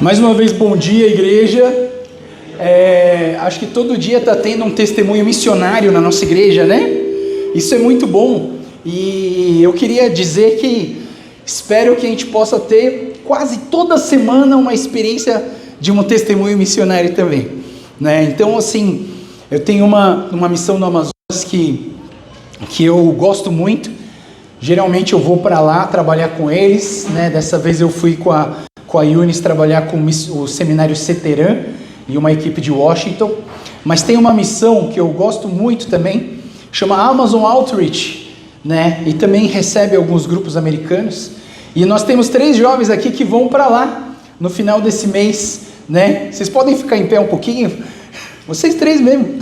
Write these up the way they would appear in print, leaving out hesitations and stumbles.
Mais uma vez, bom dia, igreja. Acho que todo dia está tendo um testemunho missionário na nossa igreja, né? Isso é muito bom. E eu queria dizer que espero que a gente possa ter quase toda semana uma experiência de um testemunho missionário também, né? Então, assim, eu tenho uma missão no Amazonas que eu gosto muito. Geralmente eu vou para lá trabalhar com eles, né? Dessa vez eu fui com a Yunis trabalhar com o seminário Ceterã e uma equipe de Washington. Mas tem uma missão que eu gosto muito também, chama Amazon Outreach, né? E também recebe alguns grupos americanos. E nós temos 3 jovens aqui que vão para lá no final desse mês, né? Vocês podem ficar em pé um pouquinho? Vocês 3 mesmo.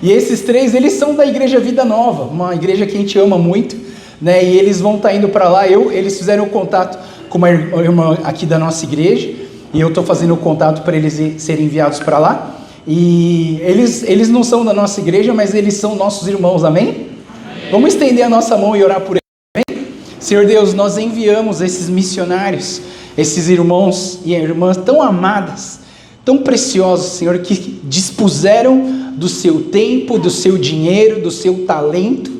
E esses 3, eles são da Igreja Vida Nova, uma igreja que a gente ama muito, né? E eles vão estar indo para lá. Eles fizeram o contato com uma irmã aqui da nossa igreja, e eu estou fazendo o contato para eles serem enviados para lá. E eles não são da nossa igreja, mas eles são nossos irmãos, amém? Amém? Vamos estender a nossa mão e orar por eles, amém? Senhor Deus, nós enviamos esses missionários, esses irmãos e irmãs tão amadas, tão preciosos, Senhor, que dispuseram do seu tempo, do seu dinheiro, do seu talento,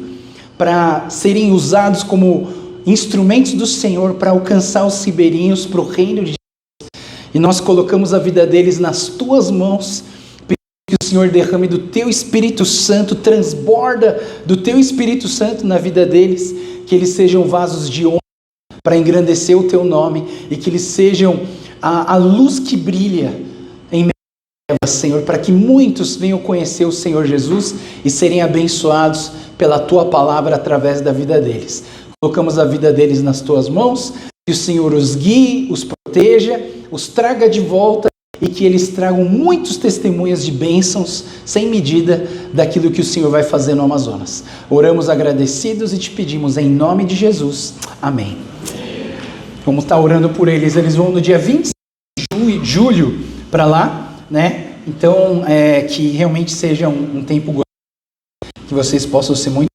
para serem usados como instrumentos do Senhor para alcançar os ribeirinhos para o reino de Deus. E nós colocamos a vida deles nas tuas mãos, pedindo que o Senhor derrame do teu Espírito Santo, transborda do teu Espírito Santo na vida deles, que eles sejam vasos de honra para engrandecer o teu nome, e que eles sejam a luz que brilha em meio, Senhor, para que muitos venham conhecer o Senhor Jesus e serem abençoados pela tua palavra através da vida deles. Colocamos a vida deles nas tuas mãos, que o Senhor os guie, os proteja, os traga de volta, e que eles tragam muitos testemunhos de bênçãos sem medida daquilo que o Senhor vai fazer no Amazonas. Oramos agradecidos e te pedimos em nome de Jesus. Amém. Vamos estar orando por eles. Eles vão no dia 26 de julho para lá, né? Então, que realmente seja um tempo gostoso, que vocês possam ser muito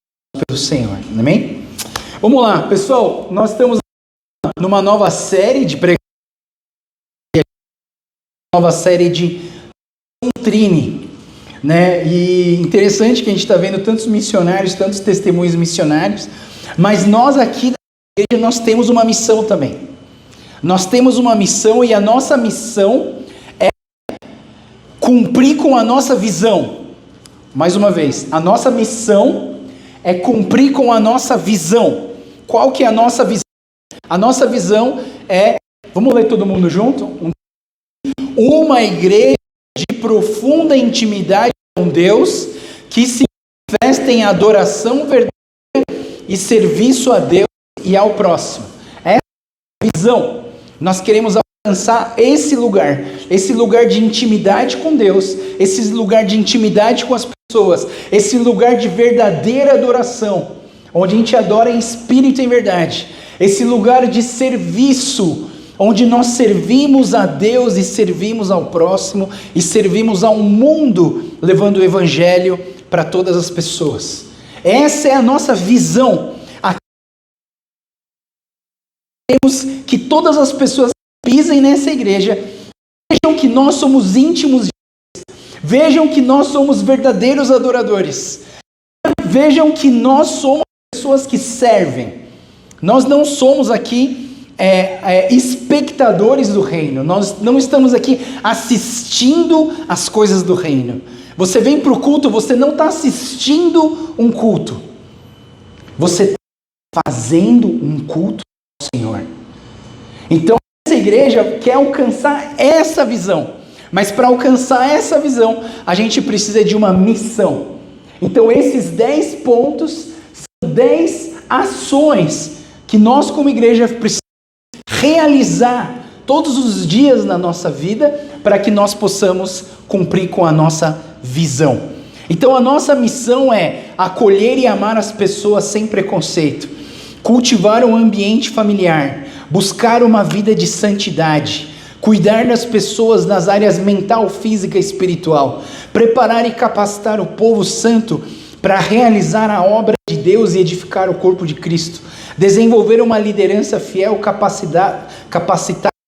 pelo Senhor. Amém? Vamos lá, pessoal, nós estamos numa nova série de pregação, nova série de doutrine, né? E interessante que a gente está vendo tantos missionários, tantos testemunhos missionários, mas nós aqui da igreja, nós temos uma missão também. Nós temos uma missão, e a nossa missão é cumprir com a nossa visão. Mais uma vez, a nossa missão é cumprir com a nossa visão. Qual que é a nossa visão? A nossa visão é, vamos ler todo mundo junto? Uma igreja de profunda intimidade com Deus, que se manifesta em adoração verdadeira e serviço a Deus e ao próximo. Essa é a visão. Nós queremos alcançar esse lugar de intimidade com Deus, esse lugar de intimidade com as pessoas, esse lugar de verdadeira adoração, onde a gente adora em espírito e em verdade, esse lugar de serviço, onde nós servimos a Deus e servimos ao próximo e servimos ao mundo, levando o evangelho para todas as pessoas. Essa é a nossa visão. Queremos que todas as pessoas que pisem nessa igreja vejam que nós somos íntimos de Deus, vejam que nós somos verdadeiros adoradores, vejam que nós somos pessoas que servem. Nós não somos aqui espectadores do reino, nós não estamos aqui assistindo as coisas do reino. Você vem para o culto, você não está assistindo um culto, você está fazendo um culto ao Senhor. Então essa igreja quer alcançar essa visão, mas para alcançar essa visão a gente precisa de uma missão. Então esses 10 pontos são 10 ações que nós como igreja precisamos realizar todos os dias na nossa vida, para que nós possamos cumprir com a nossa visão. Então a nossa missão é acolher e amar as pessoas sem preconceito, cultivar um ambiente familiar, buscar uma vida de santidade, cuidar das pessoas nas áreas mental, física e espiritual, preparar e capacitar o povo santo para realizar a obra de Deus e edificar o corpo de Cristo, desenvolver uma liderança fiel, capacitar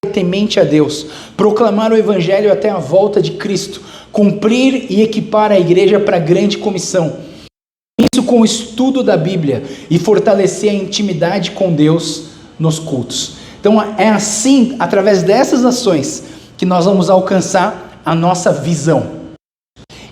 e temente a Deus, proclamar o Evangelho até a volta de Cristo, cumprir e equipar a igreja para a grande comissão. Isso com o estudo da Bíblia e fortalecer a intimidade com Deus nos cultos. Então é assim, através dessas ações, que nós vamos alcançar a nossa visão.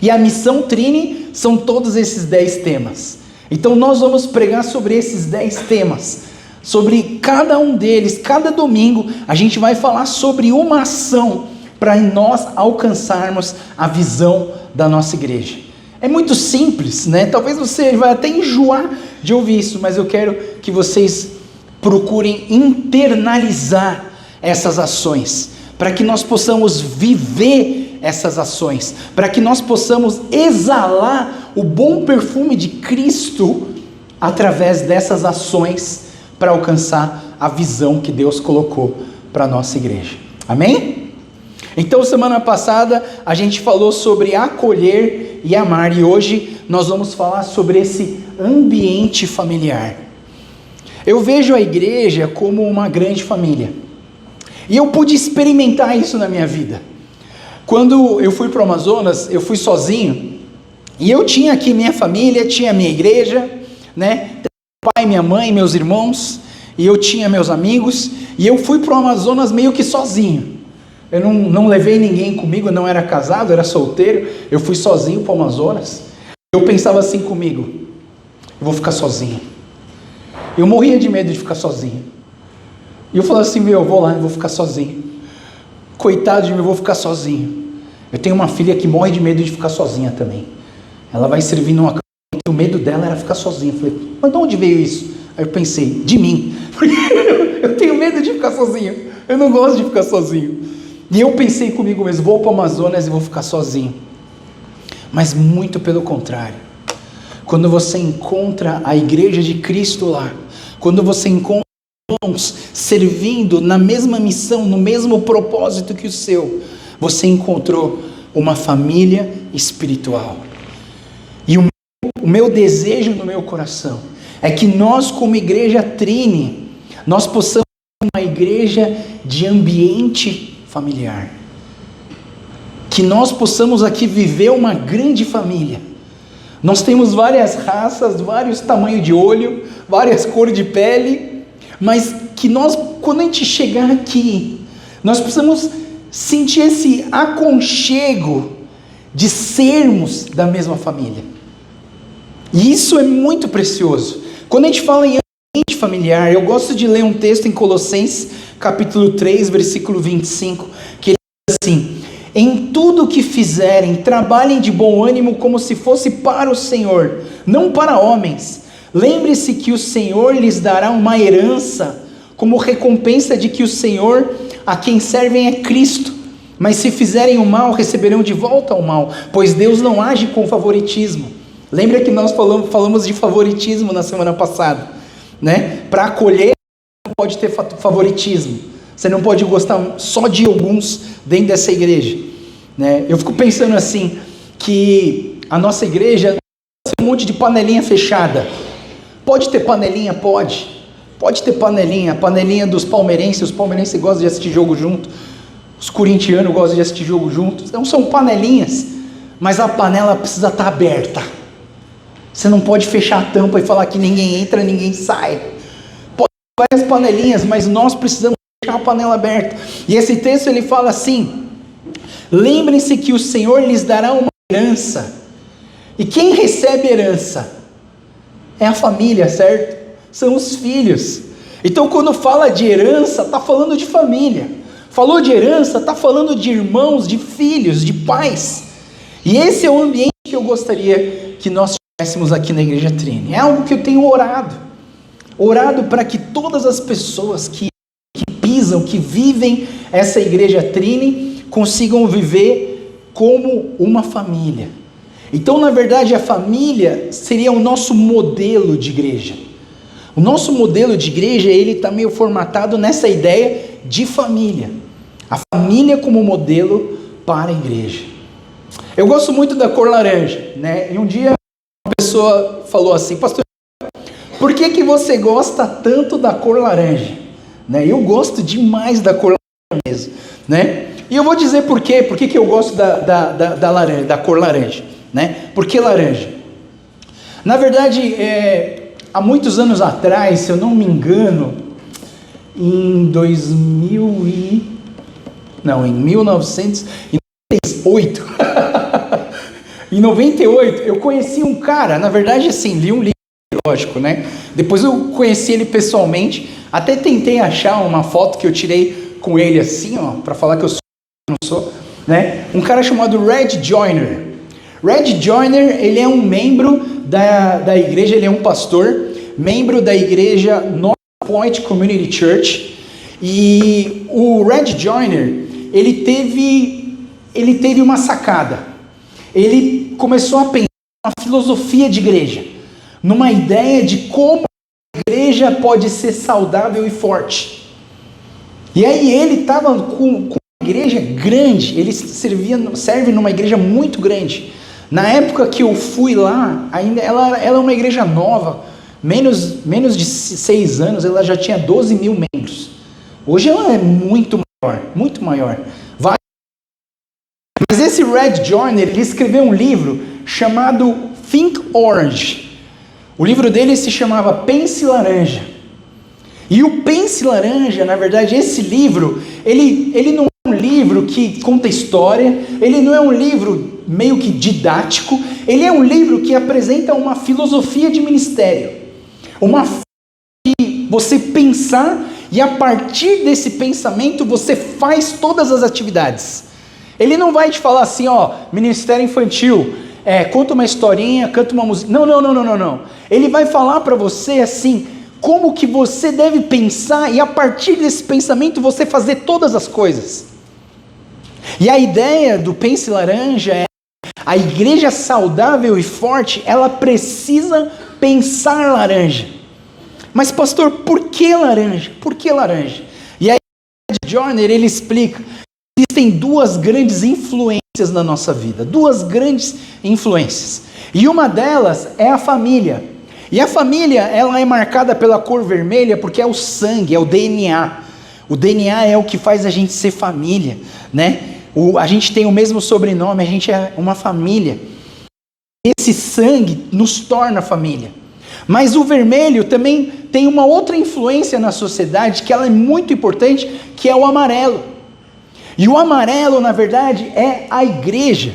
E a missão Trini são todos esses 10 temas. Então nós vamos pregar sobre esses 10 temas. Sobre cada um deles, cada domingo, a gente vai falar sobre uma ação para nós alcançarmos a visão da nossa igreja. É muito simples, né? Talvez você vai até enjoar de ouvir isso, mas eu quero que vocês procurem internalizar essas ações, para que nós possamos viver essas ações, para que nós possamos exalar o bom perfume de Cristo através dessas ações para alcançar a visão que Deus colocou para a nossa igreja. Amém? Então, semana passada a gente falou sobre acolher e amar, e hoje nós vamos falar sobre esse ambiente familiar. Eu vejo a igreja como uma grande família, e eu pude experimentar isso na minha vida. Quando eu fui para o Amazonas, eu fui sozinho, e eu tinha aqui minha família, tinha minha igreja, né? Meu pai, minha mãe, meus irmãos, e eu tinha meus amigos, e eu fui para o Amazonas meio que sozinho. Eu não levei ninguém comigo, eu não era casado, era solteiro, eu fui sozinho para o Amazonas. Eu pensava assim comigo: eu vou ficar sozinho. Eu morria de medo de ficar sozinho. E eu falava assim: eu vou lá, eu vou ficar sozinho. Coitado de mim, eu vou ficar sozinho. Eu tenho uma filha que morre de medo de ficar sozinha também. Ela vai servir numa casa, e o medo dela era ficar sozinha. Eu falei: mas de onde veio isso? Aí eu pensei: de mim. Porque eu tenho medo de ficar sozinho. Eu não gosto de ficar sozinho. E eu pensei comigo mesmo: vou para o Amazonas e vou ficar sozinho. Mas muito pelo contrário. Quando você encontra a igreja de Cristo lá, quando você encontra irmãos servindo na mesma missão, no mesmo propósito que o seu, você encontrou uma família espiritual. E o meu desejo no meu coração é que nós, como igreja Trini, nós possamos ser uma igreja de ambiente familiar. Que nós possamos aqui viver uma grande família. Nós temos várias raças, vários tamanhos de olho, várias cores de pele, mas que nós, quando a gente chegar aqui, nós precisamos sentir esse aconchego de sermos da mesma família. E isso é muito precioso. Quando a gente fala em ambiente familiar, eu gosto de ler um texto em Colossenses, capítulo 3, versículo 25, que ele diz assim: em tudo o que fizerem, trabalhem de bom ânimo como se fosse para o Senhor, não para homens. Lembre-se que o Senhor lhes dará uma herança, como recompensa de que o Senhor a quem servem é Cristo. Mas se fizerem o mal, receberão de volta o mal, pois Deus não age com favoritismo. Lembra que nós falamos de favoritismo na semana passada, né? Para acolher, não pode ter favoritismo. Você não pode gostar só de alguns dentro dessa igreja, né? Eu fico pensando assim, que a nossa igreja é um monte de panelinha fechada. Pode ter panelinha? Pode ter panelinha. A panelinha dos palmeirenses, os palmeirenses gostam de assistir jogo junto, os corintianos gostam de assistir jogo junto. Então são panelinhas, mas a panela precisa estar aberta. Você não pode fechar a tampa e falar que ninguém entra, ninguém sai. Pode ter várias panelinhas, mas nós precisamos deixar a panela aberta. E esse texto ele fala assim: lembrem-se que o Senhor lhes dará uma herança. E quem recebe herança? É a família, certo? São os filhos. Então quando fala de herança, está falando de família. Falou de herança, está falando de irmãos, de filhos, de pais. E esse é o ambiente que eu gostaria que nós tivéssemos aqui na Igreja Trini. É algo que eu tenho orado para que todas as pessoas que pisam, que vivem essa Igreja Trini, consigam viver como uma família. Então, na verdade, a família seria o nosso modelo de igreja. O nosso modelo de igreja, ele está meio formatado nessa ideia de família. A família como modelo para a igreja. Eu gosto muito da cor laranja, né? E um dia uma pessoa falou assim: pastor, por que você gosta tanto da cor laranja? Né? Eu gosto demais da cor mesmo, né? E eu vou dizer por quê que eu gosto da laranja, da cor laranja, né? Por que laranja? Na verdade, há muitos anos atrás, se eu não me engano, em 1998, em 98, eu conheci um cara, na verdade, assim, li um livro, lógico, né? Depois eu conheci ele pessoalmente, até tentei achar uma foto que eu tirei com ele assim, ó, para falar que eu não sou, né? Um cara chamado Red Joyner. Red Joyner, ele é um membro da igreja, ele é um pastor, membro da igreja North Point Community Church, e o Red Joyner, ele teve uma sacada. Ele começou a pensar numa filosofia de igreja, numa ideia de como a igreja pode ser saudável e forte. E aí ele estava com uma igreja grande, ele serve numa igreja muito grande. Na época que eu fui lá, ainda ela é uma igreja nova, menos de 6 anos, ela já tinha 12 mil membros. Hoje ela é muito maior. Mas esse Red Joyner, ele escreveu um livro chamado Think Orange. O livro dele se chamava Pense Laranja. E o Pense Laranja, na verdade, esse livro, ele não é um livro que conta história, ele não é um livro meio que didático, ele é um livro que apresenta uma filosofia de ministério. Uma forma de você pensar e a partir desse pensamento você faz todas as atividades. Ele não vai te falar assim, ó, ministério infantil, conta uma historinha, canta uma música. Não. Ele vai falar para você assim, como que você deve pensar e a partir desse pensamento você fazer todas as coisas. E a ideia do Pense Laranja é a igreja saudável e forte, ela precisa pensar laranja. Mas pastor, por que laranja? Por que laranja? E aí o Joyner, ele explica, existem 2 grandes influências na nossa vida, 2 grandes influências. E uma delas é a família. E a família, ela é marcada pela cor vermelha porque é o sangue, é o DNA. O DNA é o que faz a gente ser família, né? A gente tem o mesmo sobrenome, a gente é uma família. Esse sangue nos torna família. Mas o vermelho também tem uma outra influência na sociedade que ela é muito importante, que é o amarelo. E o amarelo, na verdade, é a igreja.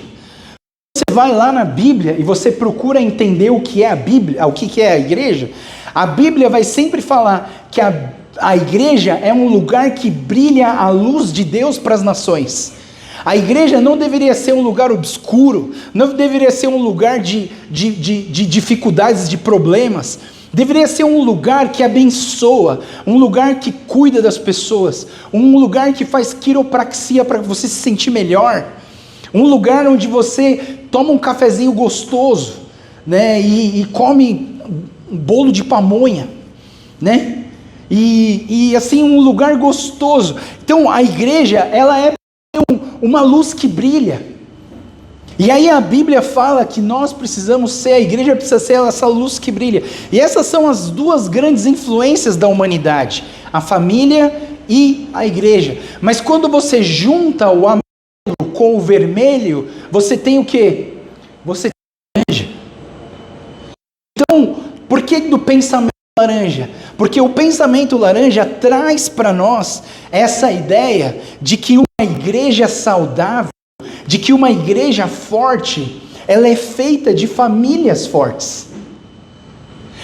Você vai lá na Bíblia e você procura entender o que é a Bíblia, o que é a igreja. A Bíblia vai sempre falar que a igreja é um lugar que brilha a luz de Deus para as nações. A igreja não deveria ser um lugar obscuro, não deveria ser um lugar de dificuldades, de problemas. Deveria ser um lugar que abençoa, um lugar que cuida das pessoas, um lugar que faz quiropraxia para você se sentir melhor, um lugar onde você toma um cafezinho gostoso, né, e come um bolo de pamonha, né, e assim um lugar gostoso. Então a igreja, ela é uma luz que brilha. E aí a Bíblia fala que nós precisamos ser, a igreja precisa ser essa luz que brilha. E essas são as 2 grandes influências da humanidade, a família e a igreja. Mas quando você junta o amarelo com o vermelho, você tem o quê? Você tem laranja. Então, por que do pensamento laranja? Porque o pensamento laranja traz para nós essa ideia de que uma igreja saudável, de que uma igreja forte, ela é feita de famílias fortes.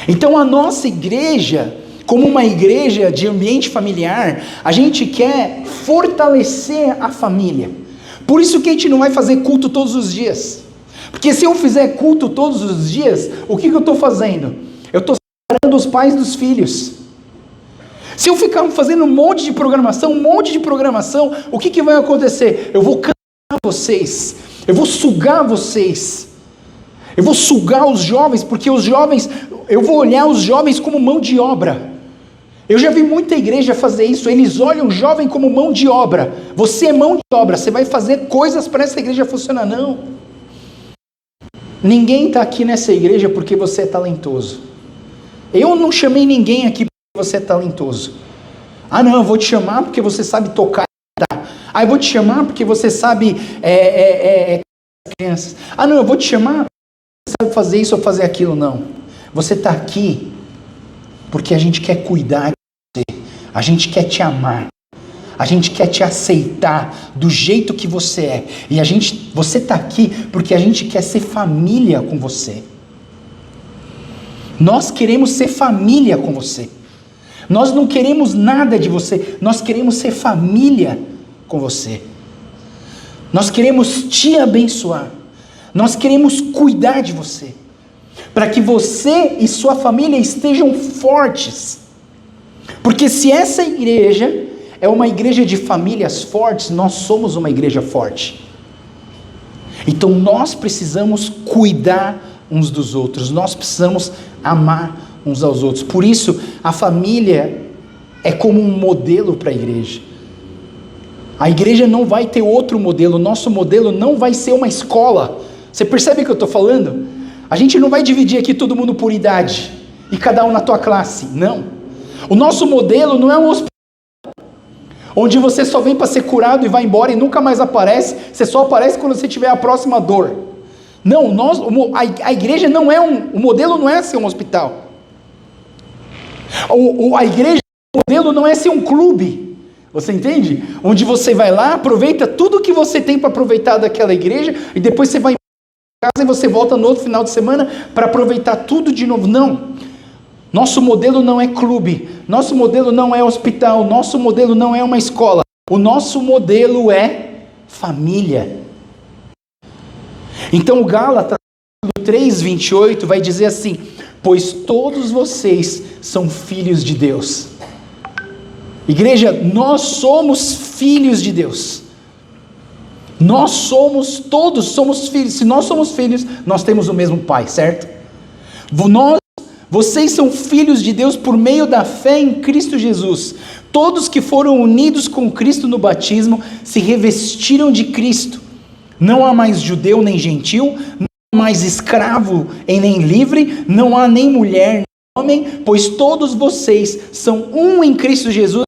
Então a nossa igreja, como uma igreja de ambiente familiar, a gente quer fortalecer a família. Por isso que a gente não vai fazer culto todos os dias. Porque se eu fizer culto todos os dias, o que eu estou fazendo? Eu estou separando os pais dos filhos. Se eu ficar fazendo um monte de programação, o que vai acontecer? Eu vou cansar vocês, eu vou sugar vocês, eu vou sugar os jovens, porque os jovens, eu vou olhar os jovens como mão de obra. Eu já vi muita igreja fazer isso, eles olham o jovem como mão de obra. Você é mão de obra, você vai fazer coisas para essa igreja funcionar. Não. Ninguém está aqui nessa igreja porque você é talentoso. Eu não chamei ninguém aqui porque você é talentoso. Ah não, eu vou te chamar porque você sabe tocar Ah, eu vou te chamar porque você sabe crianças. Ah, não, eu vou te chamar porque você sabe fazer isso ou fazer aquilo. Não. Você está aqui porque a gente quer cuidar de você. A gente quer te amar. A gente quer te aceitar do jeito que você é. E você está aqui porque a gente quer ser família com você. Nós queremos ser família com você. Nós não queremos nada de você. Nós queremos ser família com você. Nós queremos te abençoar. Nós queremos cuidar de você. Para que você e sua família estejam fortes. Porque se essa igreja é uma igreja de famílias fortes, nós somos uma igreja forte. Então nós precisamos cuidar uns dos outros, nós precisamos amar uns aos outros. Por isso, a família é como um modelo para a igreja. A igreja não vai ter outro modelo, o nosso modelo não vai ser uma escola. Você percebe o que eu estou falando? A gente não vai dividir aqui todo mundo por idade, e cada um na tua classe, não. O nosso modelo não é um hospital, onde você só vem para ser curado e vai embora e nunca mais aparece, você só aparece quando você tiver a próxima dor. Não, a igreja não é o modelo não é ser um hospital. A igreja, o modelo não é ser um clube, você entende? Onde você vai lá, aproveita tudo que você tem para aproveitar daquela igreja, e depois você vai para casa e você volta no outro final de semana para aproveitar tudo de novo. Não, nosso modelo não é clube, nosso modelo não é hospital, nosso modelo não é uma escola, o nosso modelo é família. Então o Gálatas 3:28 vai dizer assim: pois todos vocês são filhos de Deus. Igreja, nós somos filhos de Deus. Todos somos filhos. Se nós somos filhos, nós temos o mesmo Pai, certo? Vocês são filhos de Deus por meio da fé em Cristo Jesus. Todos que foram unidos com Cristo no batismo se revestiram de Cristo. Não há mais judeu nem gentil, não há mais escravo e nem livre, não há nem mulher nem homem, pois todos vocês são um em Cristo Jesus,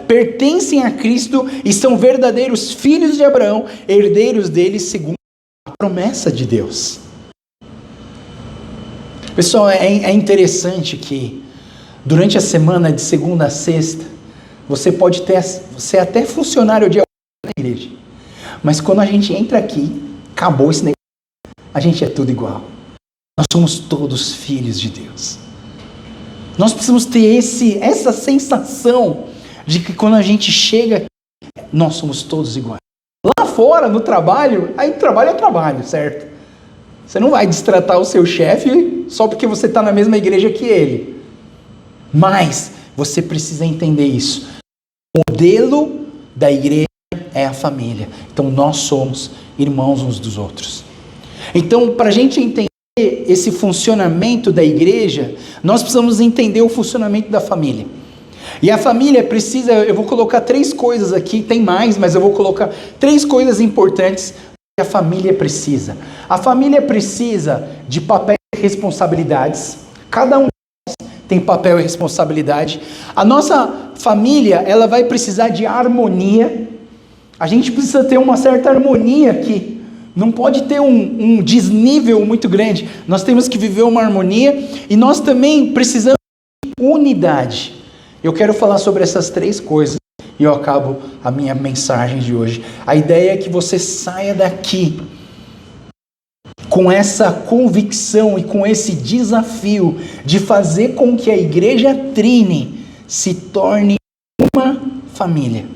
pertencem a Cristo e são verdadeiros filhos de Abraão, herdeiros dele segundo a promessa de Deus. Pessoal, é interessante que durante a semana de segunda a sexta, você pode ser até funcionário de alguma na igreja, mas quando a gente entra aqui, acabou esse negócio, a gente é tudo igual. Nós somos todos filhos de Deus. Nós precisamos ter essa sensação de que quando a gente chega, nós somos todos iguais. Lá fora, no trabalho, aí trabalho é trabalho, certo? Você não vai destratar o seu chefe só porque você está na mesma igreja que ele. Mas você precisa entender isso. O modelo da igreja é a família. Então nós somos irmãos uns dos outros. Então, para a gente entender esse funcionamento da igreja, nós precisamos entender o funcionamento da família. E a família precisa, eu vou colocar 3 coisas aqui, tem mais, mas eu vou colocar 3 coisas importantes que a família precisa. A família precisa de papéis e responsabilidades. Cada um de nós tem papel e responsabilidade. A nossa família, ela vai precisar de harmonia. A gente precisa ter uma certa harmonia aqui. Não pode ter um desnível muito grande. Nós temos que viver uma harmonia e nós também precisamos de unidade. Eu quero falar sobre essas 3 coisas e eu acabo a minha mensagem de hoje. A ideia é que você saia daqui com essa convicção e com esse desafio de fazer com que a Igreja Trine se torne uma família.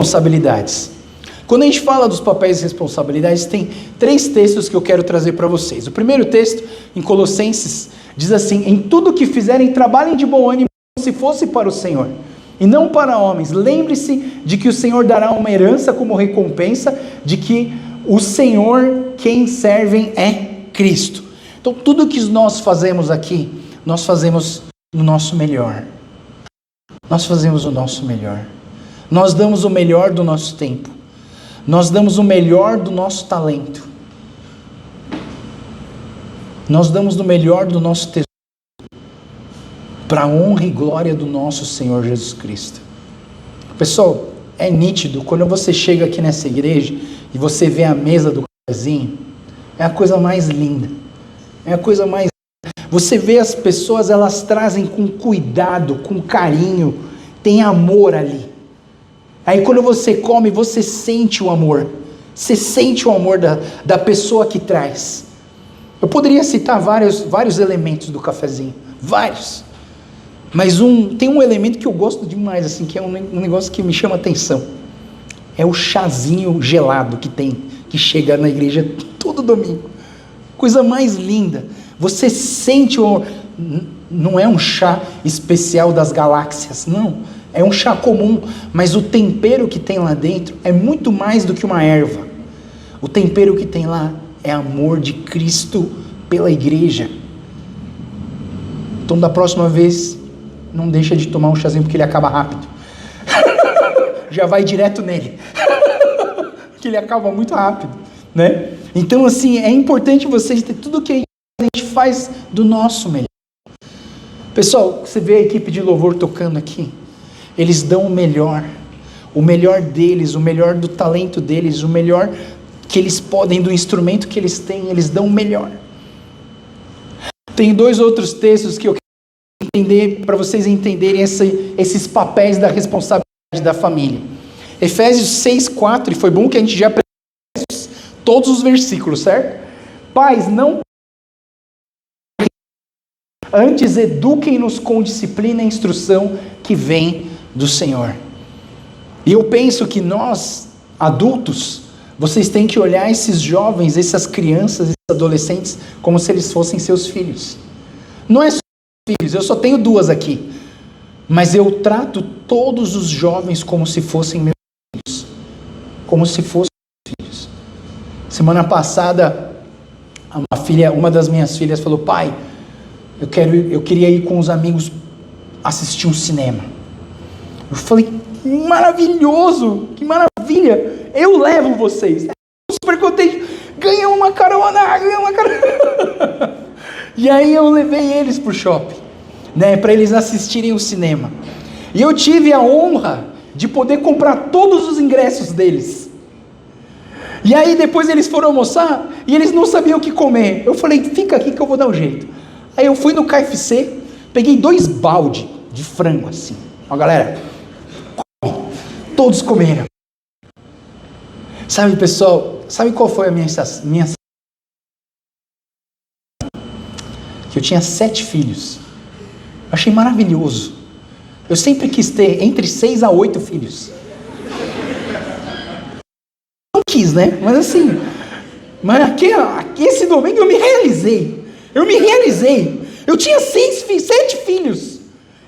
Responsabilidades. Quando a gente fala dos papéis e responsabilidades, tem 3 textos que eu quero trazer para vocês. O primeiro texto, em Colossenses, diz assim: em tudo que fizerem, trabalhem de bom ânimo, como se fosse para o Senhor, e não para homens. Lembre-se de que o Senhor dará uma herança como recompensa, de que o Senhor, quem servem, é Cristo. Então, tudo que nós fazemos aqui, nós fazemos o nosso melhor. Nós fazemos o nosso melhor. Nós damos o melhor do nosso tempo. Nós damos o melhor do nosso talento. Nós damos o melhor do nosso tesouro. para a honra e glória do nosso Senhor Jesus Cristo. Pessoal, é nítido, quando você chega aqui nessa igreja e você vê a mesa do cafezinho, é a coisa mais linda, é a coisa mais... Você vê as pessoas, elas trazem com cuidado, com carinho, tem amor ali. Aí quando você come, você sente o amor, você sente o amor da pessoa que traz. Eu poderia citar vários elementos do cafezinho, vários. Mas tem um elemento que eu gosto demais, assim, que é um negócio que me chama atenção. É o chazinho gelado que chega na igreja todo domingo. Coisa mais linda. Você sente não é um chá especial das galáxias, não. É um chá comum, mas o tempero que tem lá dentro é muito mais do que uma erva. O tempero que tem lá é amor de Cristo pela igreja. Então da próxima vez, não deixa de tomar um chazinho porque ele acaba rápido. Já vai direto nele. Porque ele acaba muito rápido, né? Então assim, é importante vocês ter tudo que a gente faz do nosso melhor. Pessoal, você vê a equipe de louvor tocando aqui, eles dão o melhor deles, o melhor do talento deles, o melhor que eles podem, do instrumento que eles têm, eles dão o melhor. Tem 2 outros textos que eu quero entender, para vocês entenderem esses papéis da responsabilidade da família. Efésios 6:4, e foi bom que a gente já aprendeu todos os versículos, certo? Pais, não antes eduquem-nos com disciplina e instrução que vem do Senhor. E eu penso que nós, adultos, vocês têm que olhar esses jovens, essas crianças, esses adolescentes, como se eles fossem seus filhos. Não é só filhos, eu só tenho 2 aqui. Mas eu trato todos os jovens como se fossem meus filhos. Como se fossem meus filhos. Semana passada, uma das minhas filhas falou: pai, eu queria ir com os amigos assistir um cinema. Eu falei: maravilhoso, que maravilha, eu levo vocês. Super contente, ganha uma carona. E aí eu levei eles pro shopping, né, para eles assistirem o cinema. E eu tive a honra de poder comprar todos os ingressos deles. E aí depois eles foram almoçar e eles não sabiam o que comer. Eu falei: fica aqui que eu vou dar um jeito. Aí eu fui no KFC, peguei 2 balde de frango assim. Ó, galera, come. Todos comeram. Sabe, pessoal, sabe qual foi a minha que eu tinha 7 filhos. Eu achei maravilhoso. Eu sempre quis ter entre 6 a 8 filhos. Não quis, né? Mas assim, esse domingo eu me realizei. Eu tinha 7 filhos.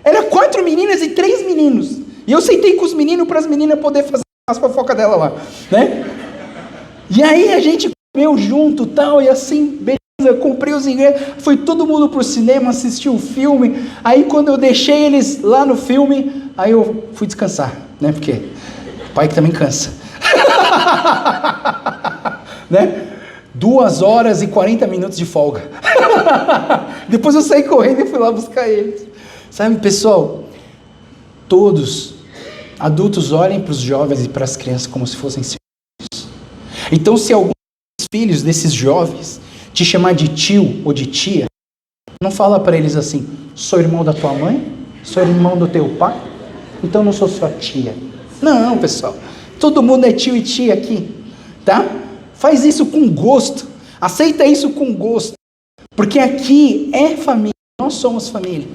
Era 4 meninas e 3 meninos. E eu sentei com os meninos para as meninas poderem fazer as fofocas dela lá, né? E aí a gente comeu junto, tal, e assim, beleza, comprei os ingressos, foi todo mundo pro cinema, assistiu o filme. Aí quando eu deixei eles lá no filme, aí eu fui descansar, né? Porque o pai que também cansa. Né? 2 horas e 40 minutos de folga. Depois eu saí correndo e fui lá buscar eles. Sabe, pessoal, todos, adultos, olhem para os jovens e para as crianças como se fossem seus filhos. Então, se alguns filhos desses jovens te chamar de tio ou de tia, não fala para eles assim: sou irmão da tua mãe? Sou irmão do teu pai? Então não sou sua tia. Não, pessoal, todo mundo é tio e tia aqui, tá? Faz isso com gosto, aceita isso com gosto, porque aqui é família, nós somos família.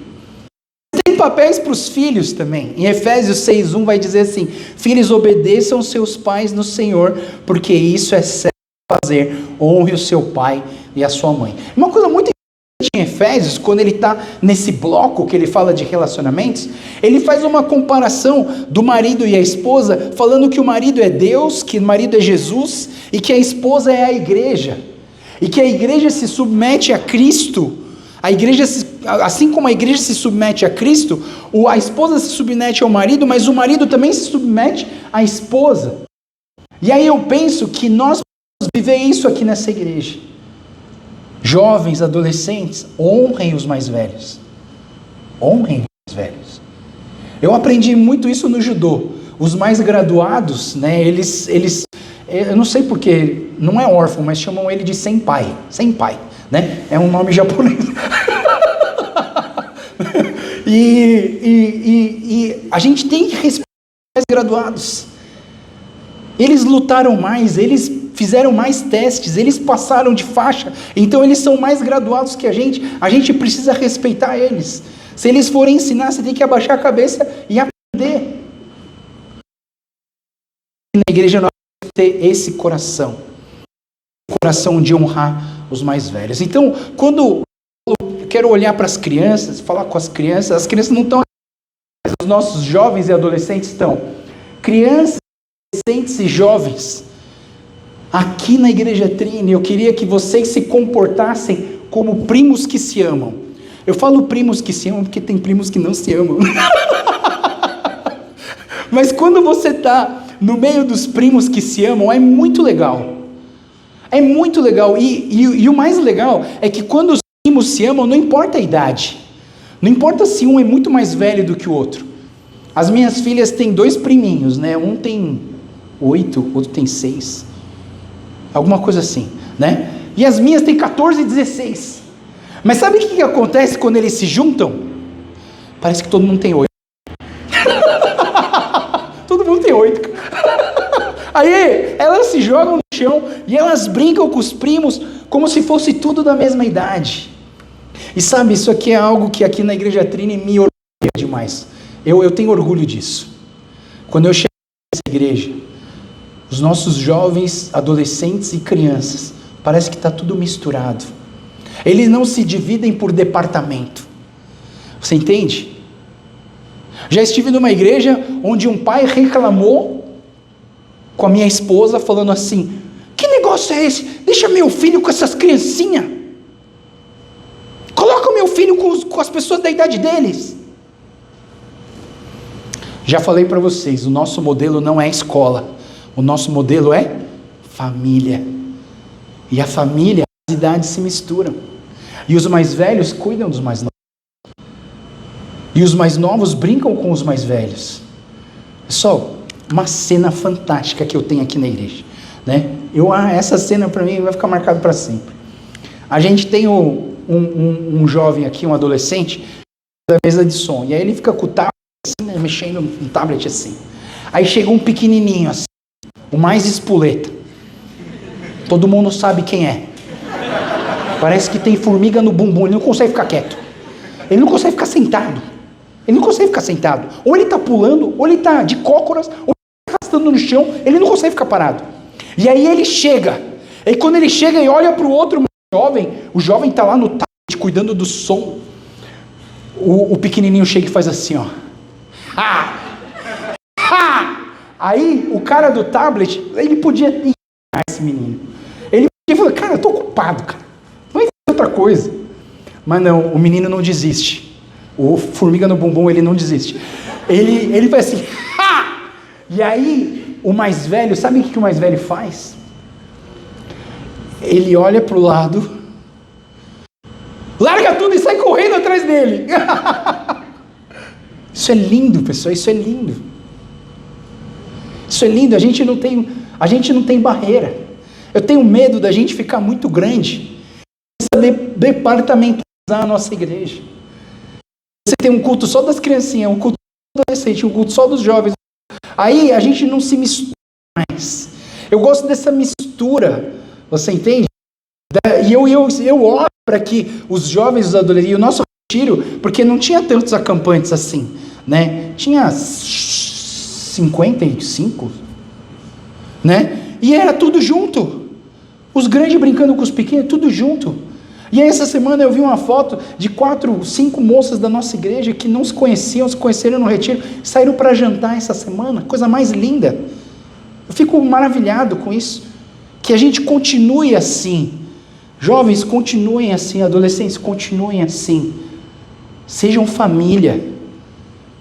Tem papéis para os filhos também. Em Efésios 6:1 vai dizer assim: filhos, obedeçam seus pais no Senhor, porque isso é certo fazer, honre o seu pai e a sua mãe. Uma coisa muito interessante em Efésios, quando ele está nesse bloco que ele fala de relacionamentos, ele faz uma comparação do marido e a esposa, falando que o marido é Deus, que o marido é Jesus, e que a esposa é a igreja, e que a igreja se submete a Cristo. A igreja, assim como a igreja se submete a Cristo, a esposa se submete ao marido, mas o marido também se submete à esposa. E aí eu penso que nós podemos viver isso aqui nessa igreja. Jovens, adolescentes, honrem os mais velhos. Honrem os mais velhos. Eu aprendi muito isso no judô. Os mais graduados, né, eles eu não sei porque, não é órfão, mas chamam ele de senpai, né? É um nome japonês. e a gente tem que respeitar os mais graduados. Eles lutaram mais, eles fizeram mais testes, eles passaram de faixa, então eles são mais graduados que a gente precisa respeitar eles. Se eles forem ensinar, você tem que abaixar a cabeça e aprender. Na igreja nós temos que ter esse coração de honrar os mais velhos. Então, quando eu quero olhar para as crianças, falar com as crianças não estão, os nossos jovens e adolescentes estão. Crianças, adolescentes e jovens, aqui na Igreja Trini, eu queria que vocês se comportassem como primos que se amam. Eu falo primos que se amam porque tem primos que não se amam. Mas quando você está no meio dos primos que se amam, é muito legal. É muito legal. E o mais legal é que quando os primos se amam, não importa a idade. Não importa se um é muito mais velho do que o outro. As minhas filhas têm 2 priminhos, né? Um tem 8, outro tem 6. Alguma coisa assim, né? E as minhas têm 14 e 16. Mas sabe o que acontece quando eles se juntam? Parece que todo mundo tem 8. Todo mundo tem 8. Aí elas se jogam no chão e elas brincam com os primos como se fosse tudo da mesma idade. E sabe, isso aqui é algo que aqui na Igreja Trini me orgulha demais. Eu tenho orgulho disso. Quando eu chego nessa igreja, os nossos jovens, adolescentes e crianças, parece que está tudo misturado. Eles não se dividem por departamento. Você entende? Já estive numa igreja onde um pai reclamou com a minha esposa, falando assim: que negócio é esse? Deixa meu filho com essas criancinhas. Coloca o meu filho com as pessoas da idade deles. Já falei para vocês, o nosso modelo não é escola. O nosso modelo é família. E a família, as idades se misturam. E os mais velhos cuidam dos mais novos. E os mais novos brincam com os mais velhos. Pessoal, uma cena fantástica que eu tenho aqui na igreja, né? Essa cena para mim vai ficar marcada para sempre. A gente tem um jovem aqui, um adolescente, da mesa de som. E aí ele fica com o tablet assim, né, mexendo no tablet assim. Aí chega um pequenininho assim, o mais espoleta. Todo mundo sabe quem é. Parece que tem formiga no bumbum, ele não consegue ficar quieto. Ele não consegue ficar sentado. Ou ele está pulando, ou ele está de cócoras, ou ele está arrastando no chão, ele não consegue ficar parado. E aí ele chega. E quando ele chega e olha para o outro jovem, o jovem está lá no tablet cuidando do som. O pequenininho chega e faz assim, ó. Aí o cara do tablet, ele podia enganar esse menino. Ele podia falar: cara, eu estou ocupado, cara. Vai fazer outra coisa. Mas não, o menino não desiste. O formiga no bumbum, ele não desiste. Ele faz assim, ha! E aí, o mais velho, sabe o que o mais velho faz? Ele olha para o lado, larga tudo e sai correndo atrás dele. Isso é lindo, pessoal, isso é lindo. Isso é lindo, a gente não tem barreira. Eu tenho medo da gente ficar muito grande, departamentalizar a nossa igreja. Você tem um culto só das criancinhas, um culto só do adolescente, um culto só dos jovens. Aí a gente não se mistura mais. Eu gosto dessa mistura, você entende? E eu oro para que os jovens, os adolescentes, e o nosso retiro, porque não tinha tantos acampantes assim, né? Tinha 55, né? E era tudo junto. Os grandes brincando com os pequenos, tudo junto. E aí essa semana eu vi uma foto de 4, 5 moças da nossa igreja que não se conheciam, se conheceram no retiro, saíram para jantar essa semana, coisa mais linda. Eu fico maravilhado com isso, que a gente continue assim, jovens continuem assim, adolescentes continuem assim, sejam família.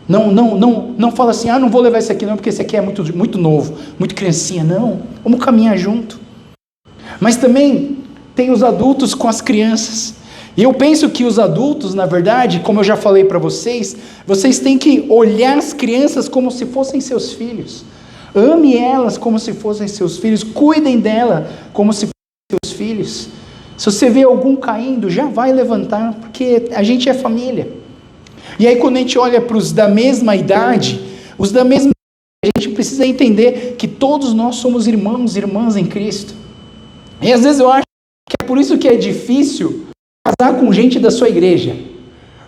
Não fala assim: não vou levar esse aqui não, porque esse aqui é muito novo, muito criancinha. Não, vamos caminhar junto. Mas também tem os adultos com as crianças. E eu penso que os adultos, na verdade, como eu já falei para vocês, vocês têm que olhar as crianças como se fossem seus filhos. Ame elas como se fossem seus filhos, cuidem dela como se fossem seus filhos. Se você vê algum caindo, já vai levantar, porque a gente é família. E aí quando a gente olha para os da mesma idade, a gente precisa entender que todos nós somos irmãos e irmãs em Cristo. E às vezes eu acho que é por isso que é difícil casar com gente da sua igreja.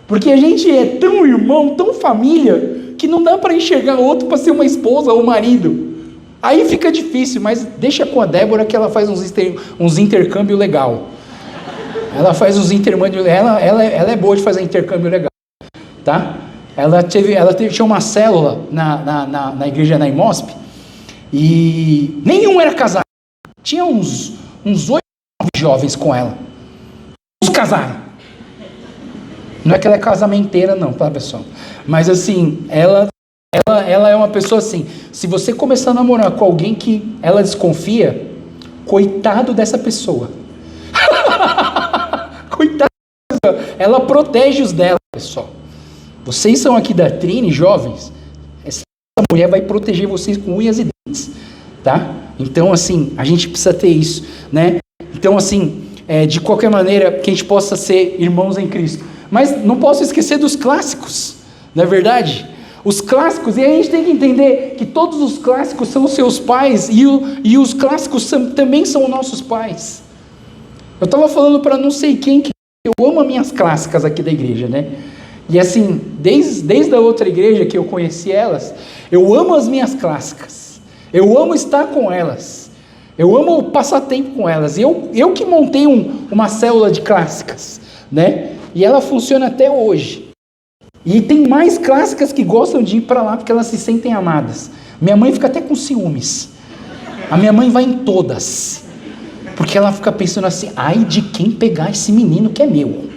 Porque a gente é tão irmão, tão família, que não dá para enxergar outro para ser uma esposa ou marido. Aí fica difícil, mas deixa com a Débora que ela faz uns intercâmbio legal. Ela faz uns intercâmbios, ela é boa de fazer intercâmbio legal, tá? Tinha uma célula na igreja na IMOSP, e nenhum era casado. Tinha uns 8, 9 jovens com ela. Uns casaram. Não é que ela é casamenteira não, tá, pessoal? Mas assim, ela é uma pessoa assim, se você começar a namorar com alguém que ela desconfia, coitado dessa pessoa. Coitado dessa pessoa. Ela protege os dela, pessoal. Vocês são aqui da Trini, jovens, essa mulher vai proteger vocês com unhas e dentes, tá? Então assim, a gente precisa ter isso, né? Então assim, de qualquer maneira, que a gente possa ser irmãos em Cristo. Mas não posso esquecer dos clássicos, não é verdade? Os clássicos, e a gente tem que entender que todos os clássicos são os seus pais, e os clássicos também são nossos pais. Eu estava falando para não sei quem que eu amo as minhas clássicas aqui da igreja, né? E assim, desde a outra igreja que eu conheci elas, eu amo as minhas clássicas, eu amo estar com elas, eu amo passar tempo com elas. Eu que montei uma célula de clássicas, né? E ela funciona até hoje. E tem mais clássicas que gostam de ir para lá porque elas se sentem amadas. Minha mãe fica até com ciúmes. A minha mãe vai em todas, porque ela fica pensando assim, ai de quem pegar esse menino que é meu.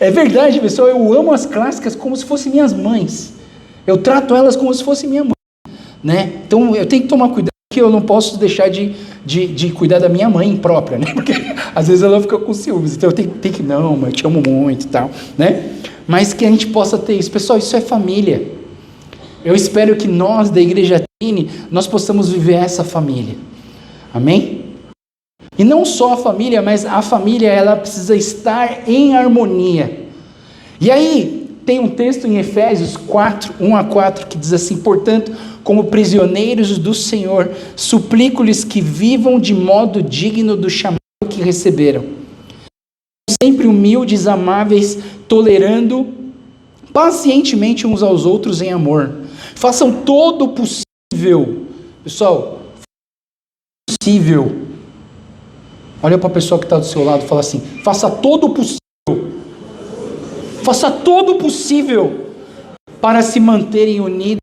É verdade, pessoal, eu amo as clássicas como se fossem minhas mães. Eu trato elas como se fosse minha mãe, né? Então eu tenho que tomar cuidado, que eu não posso deixar de cuidar da minha mãe própria, né? Porque às vezes ela fica com ciúmes, então eu tenho que não, mãe, eu te amo muito e tal, né? Mas que a gente possa ter isso. Pessoal, isso é família. Eu espero que nós da Igreja Trini, nós possamos viver essa família. Amém? E não só a família, mas a família, ela precisa estar em harmonia. E aí, tem um texto em Efésios 4, 1-4, que diz assim, portanto, como prisioneiros do Senhor, suplico-lhes que vivam de modo digno do chamado que receberam. Sempre humildes, amáveis, tolerando pacientemente uns aos outros em amor. Façam todo o possível. Pessoal, possível. Olha para a pessoa que está do seu lado e fala assim, faça todo o possível. Faça todo o possível para se manterem unidos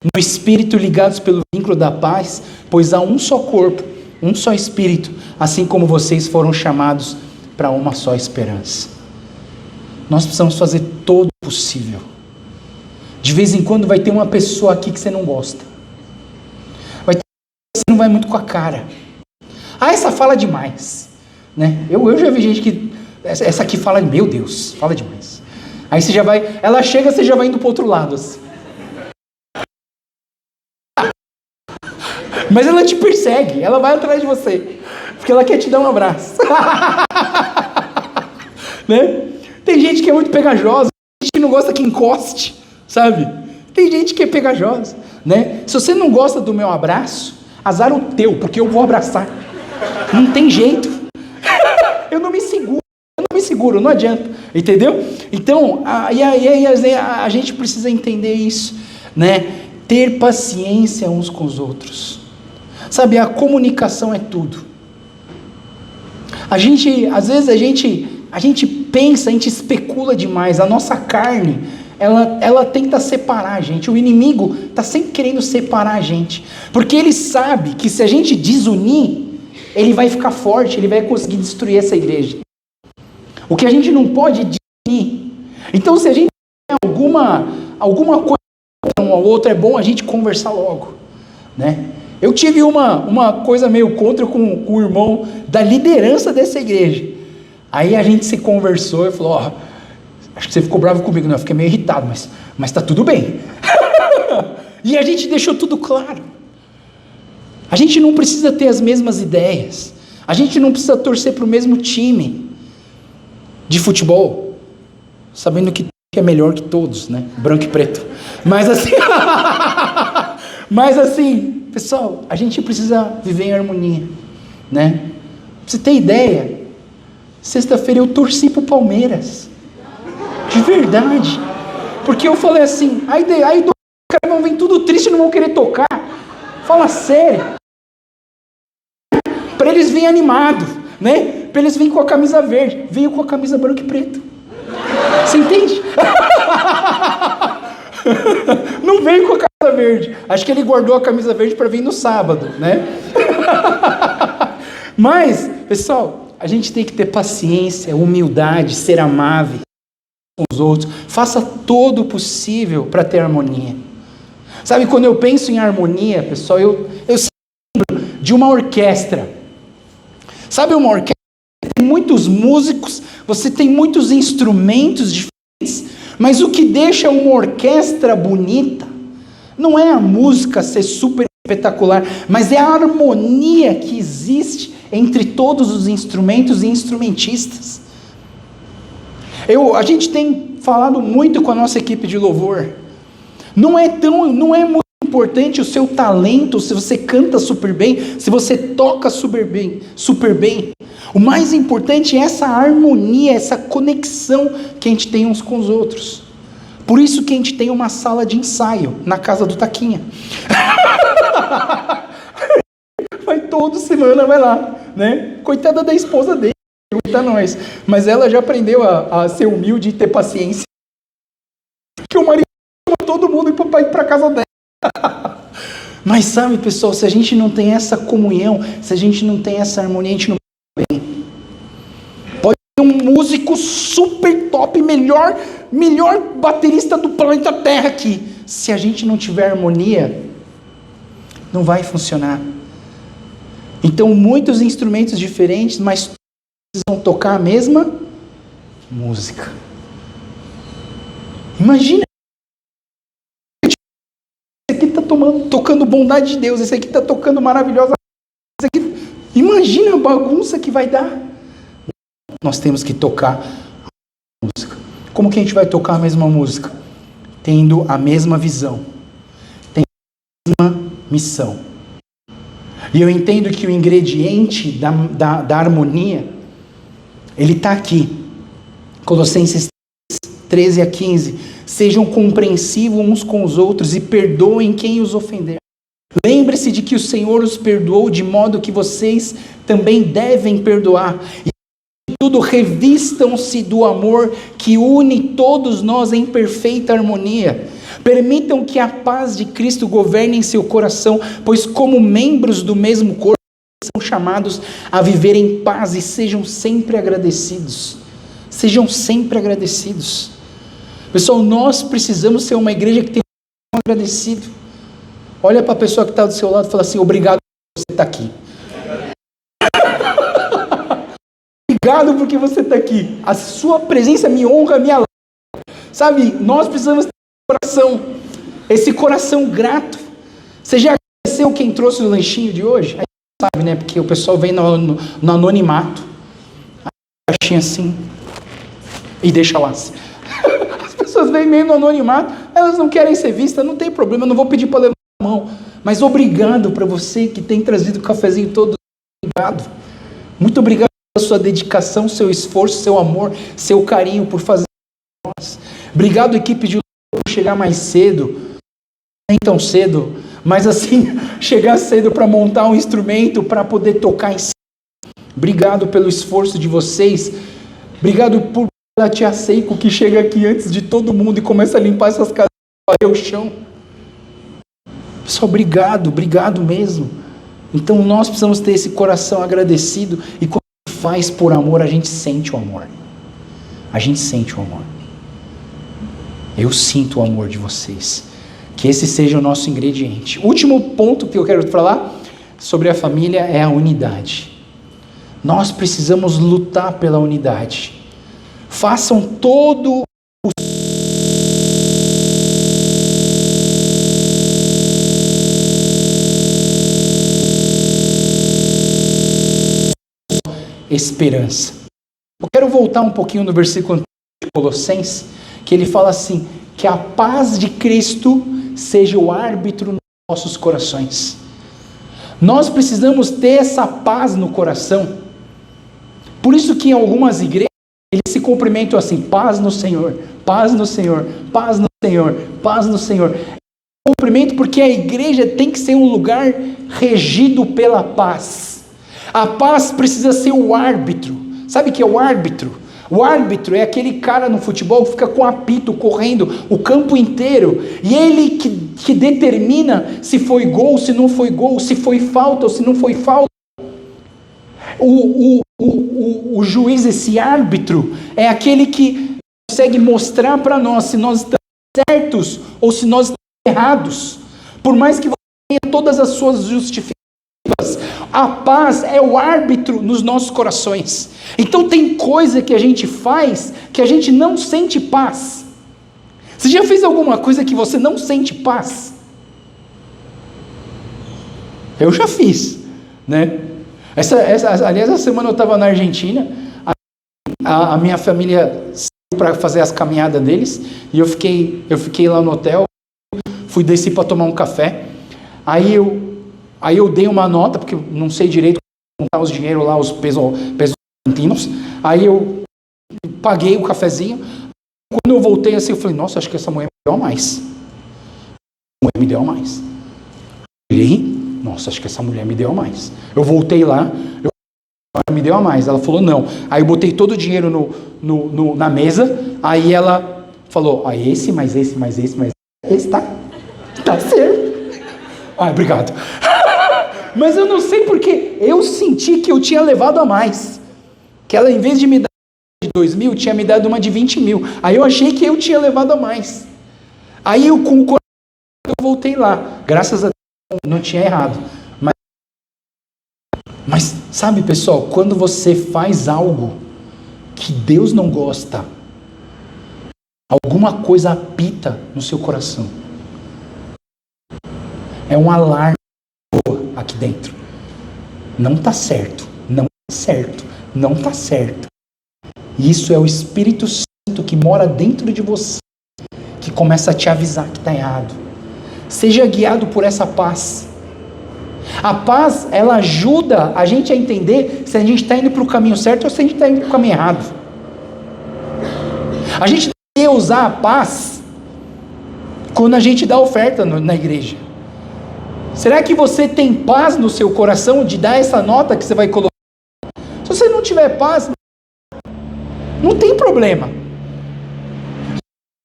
no Espírito, ligados pelo vínculo da paz, pois há um só corpo, um só Espírito, assim como vocês foram chamados para uma só esperança. Nós precisamos fazer todo o possível. De vez em quando vai ter uma pessoa aqui que você não gosta. Vai ter uma pessoa que você não vai muito com a cara. Ah, essa fala demais, né? Eu já vi gente que, essa aqui fala, meu Deus, fala demais. Aí você já vai, ela chega, você já vai indo para o outro lado, assim. Mas ela te persegue, ela vai atrás de você, porque ela quer te dar um abraço. Né? Tem gente que é muito pegajosa, tem gente que não gosta que encoste, sabe? Tem gente que é pegajosa, né? Se você não gosta do meu abraço, azar o teu, porque eu vou abraçar. Não tem jeito. Eu não me seguro, não adianta, entendeu? Então, a gente precisa entender isso, né? Ter paciência uns com os outros. Sabe, a comunicação é tudo. Às vezes a gente pensa, a gente especula demais. A nossa carne, ela tenta separar a gente. O inimigo está sempre querendo separar a gente, porque ele sabe que se a gente desunir, ele vai ficar forte, ele vai conseguir destruir essa igreja. O que a gente não pode desunir. Então, se a gente tem alguma coisa, um ao outro, é bom a gente conversar logo, né? Eu tive uma coisa meio contra com o irmão da liderança dessa igreja. Aí a gente se conversou e falou, ó, acho que você ficou bravo comigo, não, eu fiquei meio irritado, mas tá tudo bem. E a gente deixou tudo claro. A gente não precisa ter as mesmas ideias. A gente não precisa torcer para o mesmo time de futebol, sabendo que é melhor que todos, né? Branco e preto. Mas assim, pessoal, a gente precisa viver em harmonia, né? Pra você ter ideia, sexta-feira eu torci pro Palmeiras. De verdade. Porque eu falei assim, aí do cara vão vir tudo triste e não vão querer tocar. Fala sério. Para eles virem animados, né? Para eles virem com a camisa verde. Veio com a camisa branco e preto. Você entende? Não veio com a camisa verde. Acho que ele guardou a camisa verde para vir no sábado, né? Mas, pessoal, a gente tem que ter paciência, humildade, ser amável com os outros. Faça todo o possível para ter harmonia. Sabe, quando eu penso em harmonia, pessoal, eu lembro de uma orquestra. Sabe uma orquestra? Tem muitos músicos, você tem muitos instrumentos diferentes, mas o que deixa uma orquestra bonita não é a música ser super espetacular, mas é a harmonia que existe entre todos os instrumentos e instrumentistas. A gente tem falado muito com a nossa equipe de louvor. Não é muito importante o seu talento, se você canta super bem, se você toca super bem. O mais importante é essa harmonia, essa conexão que a gente tem uns com os outros. Por isso que a gente tem uma sala de ensaio na casa do Taquinha. Vai toda semana, vai lá, né? Coitada da esposa dele, coitada nós. Mas ela já aprendeu a ser humilde e ter paciência. Que o marido chama todo mundo para ir para casa dela. Mas sabe, pessoal, se a gente não tem essa comunhão, se a gente não tem essa harmonia, a gente não vai bem. Pode ter um músico super top, melhor baterista do planeta Terra aqui. Se a gente não tiver harmonia, não vai funcionar. Então, muitos instrumentos diferentes, mas todos precisam tocar a mesma música. Imagina. Esse aqui está tocando bondade de Deus, esse aqui está tocando maravilhosa. Imagina a bagunça que vai dar. Nós temos que tocar a música. Como que a gente vai tocar a mesma música? Tendo a mesma visão, tendo a mesma missão. E eu entendo que o ingrediente da harmonia, ele está aqui. Colossenses 13 a 15. Sejam compreensivos uns com os outros e perdoem quem os ofender. Lembre-se de que o Senhor os perdoou, de modo que vocês também devem perdoar. E tudo, revistam-se do amor que une todos nós em perfeita harmonia. Permitam que a paz de Cristo governe em seu coração, pois como membros do mesmo corpo, são chamados a viver em paz e sejam sempre agradecidos. Sejam sempre agradecidos. Pessoal, nós precisamos ser uma igreja que tem um agradecido. Olha para a pessoa que está do seu lado e fala assim, obrigado por você estar aqui. Obrigado porque você está aqui. A sua presença me honra, me alegra. Sabe, nós precisamos ter esse coração grato. Você já agradeceu quem trouxe o lanchinho de hoje? Aí sabe, né? Porque o pessoal vem no anonimato. A caixinha assim. E deixa lá. As pessoas vêm meio no anonimato. Elas não querem ser vistas. Não tem problema. Eu não vou pedir para levar a mão. Mas obrigado para você que tem trazido o cafezinho todo. Obrigado. Muito obrigado pela sua dedicação, seu esforço, seu amor, seu carinho por fazer nós. Obrigado, equipe de por chegar mais cedo, nem tão cedo, mas assim, chegar cedo para montar um instrumento, para poder tocar em cima. Obrigado pelo esforço de vocês. Obrigado por a tia Seiko que chega aqui antes de todo mundo e começa a limpar essas casas e o chão. Pessoal, obrigado mesmo. Então nós precisamos ter esse coração agradecido e quando faz por amor, a gente sente o amor. A gente sente o amor. Eu sinto o amor de vocês. Que esse seja o nosso ingrediente. O último ponto que eu quero falar sobre a família é a unidade. Nós precisamos lutar pela unidade. Façam todo o esperança. Eu quero voltar um pouquinho no versículo de Colossenses, que ele fala assim, que a paz de Cristo seja o árbitro nos nossos corações. Nós precisamos ter essa paz no coração. Por isso que em algumas igrejas, eles se cumprimentam assim, paz no Senhor, paz no Senhor, paz no Senhor, paz no Senhor. Cumprimento porque a igreja tem que ser um lugar regido pela paz. A paz precisa ser o árbitro. Sabe o que é o árbitro? O árbitro é aquele cara no futebol que fica com apito correndo o campo inteiro. E ele que determina se foi gol, se não foi gol, se foi falta ou se não foi falta. O juiz, esse árbitro, é aquele que consegue mostrar para nós se nós estamos certos ou se nós estamos errados. Por mais que você tenha todas as suas justificativas, a paz é o árbitro nos nossos corações. Então tem coisa que a gente faz que a gente não sente paz. Você já fez alguma coisa que você não sente paz? Eu já fiz, né? Aliás, essa semana eu estava na Argentina, a minha família saiu para fazer as caminhadas deles, e eu fiquei lá no hotel, fui descer para tomar um café, aí eu dei uma nota, porque eu não sei direito como contar os dinheiro lá, os pesos argentinos, aí eu paguei o cafezinho, quando eu voltei assim, eu falei, nossa, acho que essa mulher me deu a mais. A mulher me deu a mais. Eu olhei, nossa, acho que essa mulher me deu a mais. Eu voltei lá, me deu a mais. Ela falou, não. Aí eu botei todo o dinheiro na mesa, aí ela falou, esse, mais esse, mais esse, mais esse, tá certo. Obrigado. Mas eu não sei porque eu senti que eu tinha levado a mais. Que ela, em vez de me dar de 2.000, tinha me dado uma de 20.000. Aí eu achei que eu tinha levado a mais. Aí eu, com o coração, eu voltei lá. Graças a Deus, não tinha errado. Mas sabe, pessoal, quando você faz algo que Deus não gosta, alguma coisa apita no seu coração. É um alarme aqui dentro. Não está certo, não está certo, não está certo. Isso é o Espírito Santo que mora dentro de você, que começa a te avisar que está errado. Seja guiado por essa paz. A paz, ela ajuda a gente a entender se a gente está indo para o caminho certo ou se a gente está indo para o caminho errado. A gente tem que usar a paz quando a gente dá oferta na igreja. Será que você tem paz no seu coração de dar essa nota que você vai colocar? Se você não tiver paz, não tem problema.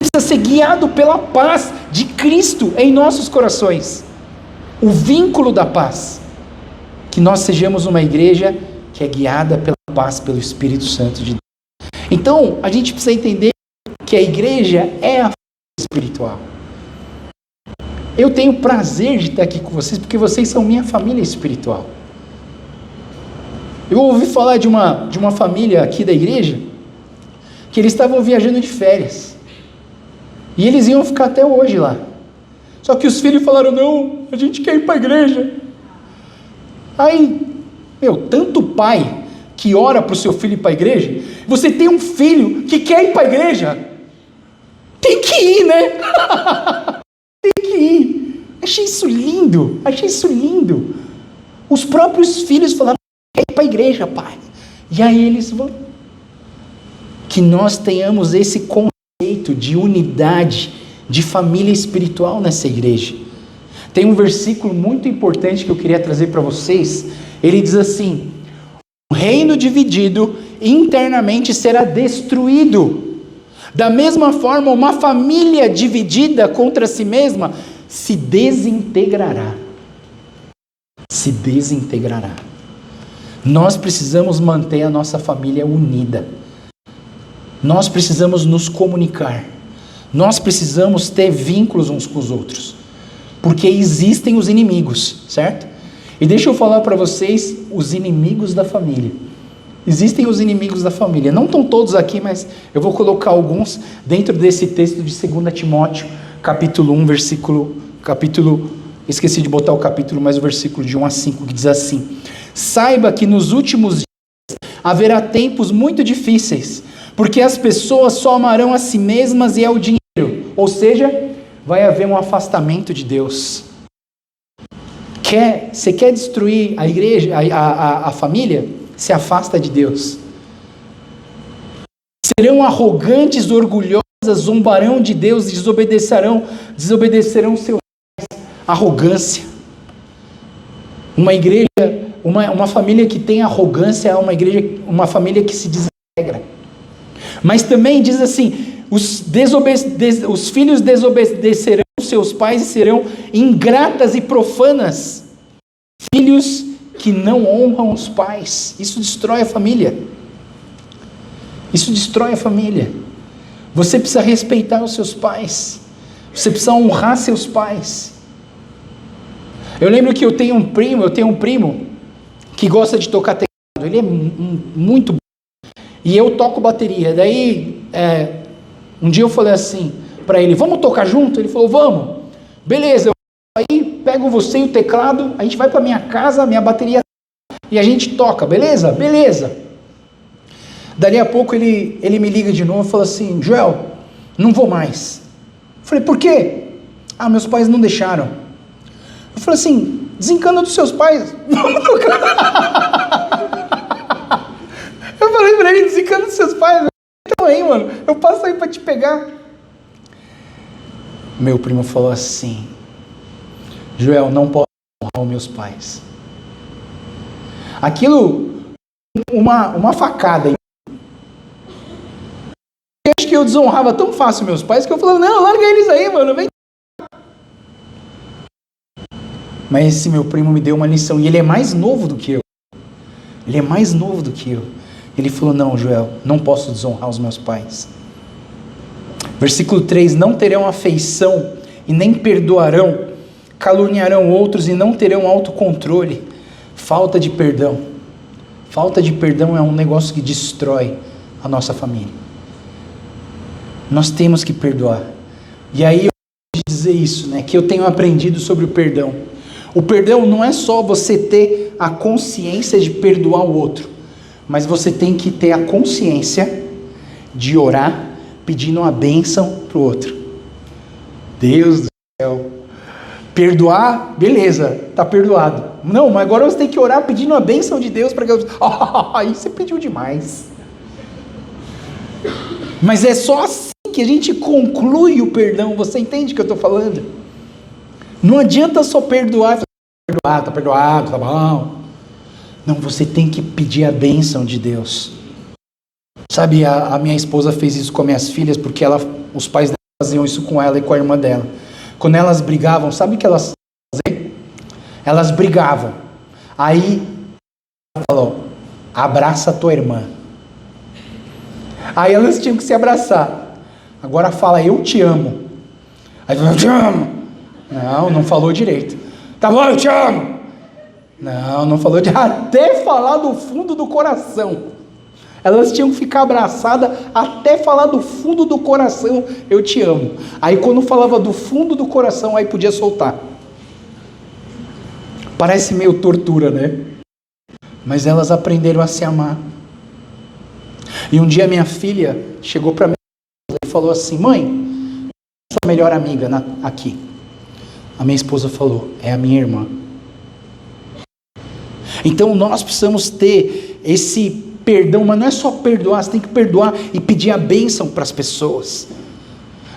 Precisa ser guiado pela paz de Cristo em nossos corações. O vínculo da paz. Que nós sejamos uma igreja que é guiada pela paz, pelo Espírito Santo de Deus. Então, a gente precisa entender que a igreja é a família espiritual. Eu tenho prazer de estar aqui com vocês, porque vocês são minha família espiritual. Eu ouvi falar de uma família aqui da igreja, que eles estavam viajando de férias. E eles iam ficar até hoje lá. Só que os filhos falaram, não, a gente quer ir para a igreja. Aí, tanto pai que ora para o seu filho ir para a igreja, você tem um filho que quer ir para a igreja, tem que ir, né? Tem que ir. Achei isso lindo. Os próprios filhos falaram, quer ir para a igreja, pai. E aí eles vão. Que nós tenhamos esse conceito de unidade, de família espiritual nessa igreja. Tem um versículo muito importante que eu queria trazer para vocês. Ele diz assim, o reino dividido internamente será destruído. Da mesma forma, uma família dividida contra si mesma se desintegrará. Se desintegrará. Nós precisamos manter a nossa família unida. Nós precisamos nos comunicar. Nós precisamos ter vínculos uns com os outros. Porque existem os inimigos, certo? E deixa eu falar para vocês os inimigos da família. Existem os inimigos da família. Não estão todos aqui, mas eu vou colocar alguns dentro desse texto de 2 Timóteo, capítulo 1, esqueci de botar o capítulo, mas o versículo de 1 a 5, que diz assim: saiba que nos últimos dias haverá tempos muito difíceis, porque as pessoas só amarão a si mesmas e ao dinheiro. Ou seja, vai haver um afastamento de Deus. Você quer destruir a igreja, a família? Se afasta de Deus. Serão arrogantes, orgulhosas, zombarão de Deus, desobedecerão seus pais. Arrogância. Uma igreja, uma família que tem arrogância é uma família que se desintegra. Mas também diz assim: os filhos desobedecerão seus pais e serão ingratas e profanas. Filhos que não honram os pais. Isso destrói a família. Isso destrói a família. Você precisa respeitar os seus pais. Você precisa honrar seus pais. Eu lembro que eu tenho um primo que gosta de tocar teclado. Ele é muito bom. E eu toco bateria. Daí, um dia eu falei assim para ele: vamos tocar junto? Ele falou: vamos. Beleza. Aí pego você e o teclado, a gente vai para minha casa, minha bateria, e a gente toca, beleza? Beleza. Dali a pouco ele me liga de novo e fala assim: Joel, não vou mais. Eu falei: por quê? Ah, meus pais não deixaram. Eu falei assim: desencana dos seus pais. Vamos tocar. Eu falei para ele: desencana dos seus pais. Então aí, mano, eu passo aí para te pegar. Meu primo falou assim: Joel, não posso honrar os meus pais. Aquilo, uma facada. Eu acho que eu desonrava tão fácil meus pais que eu falava: não, larga eles aí, mano, vem. Mas esse meu primo me deu uma lição, e ele é mais novo do que eu. Ele falou: não, Joel, não posso desonrar os meus pais. Versículo 3: não terão afeição e nem perdoarão, caluniarão outros e não terão autocontrole. Falta de perdão é um negócio que destrói a nossa família. Nós temos que perdoar. E aí eu vou dizer isso, né, que eu tenho aprendido sobre o perdão. O perdão não é só você ter a consciência de perdoar o outro, mas você tem que ter a consciência de orar pedindo uma bênção para o outro. Deus do céu. Perdoar, beleza, está perdoado. Não, mas agora você tem que orar pedindo a bênção de Deus para que eu... aí você pediu demais. Mas é só assim que a gente conclui o perdão. Você entende o que eu estou falando? Não adianta só perdoar. Está perdoado, tá bom. Não, você tem que pedir a bênção de Deus. Sabe, a minha esposa fez isso com as minhas filhas porque os pais dela faziam isso com ela e com a irmã dela. Quando elas brigavam, sabe o que elas faziam? Elas brigavam. Aí, ela falou: abraça a tua irmã. Aí elas tinham que se abraçar. Agora fala: eu te amo. Aí eu te amo. Não falou direito. Tá bom, eu te amo. Não falou direito. Até falar do fundo do coração. Elas tinham que ficar abraçadas até falar do fundo do coração: eu te amo. Aí quando falava do fundo do coração, aí podia soltar. Parece meio tortura, né? Mas elas aprenderam a se amar. E um dia minha filha chegou para mim e falou assim: mãe, sua melhor amiga aqui. A minha esposa falou: é a minha irmã. Então nós precisamos ter esse perdão, mas não é só perdoar, você tem que perdoar e pedir a bênção para as pessoas.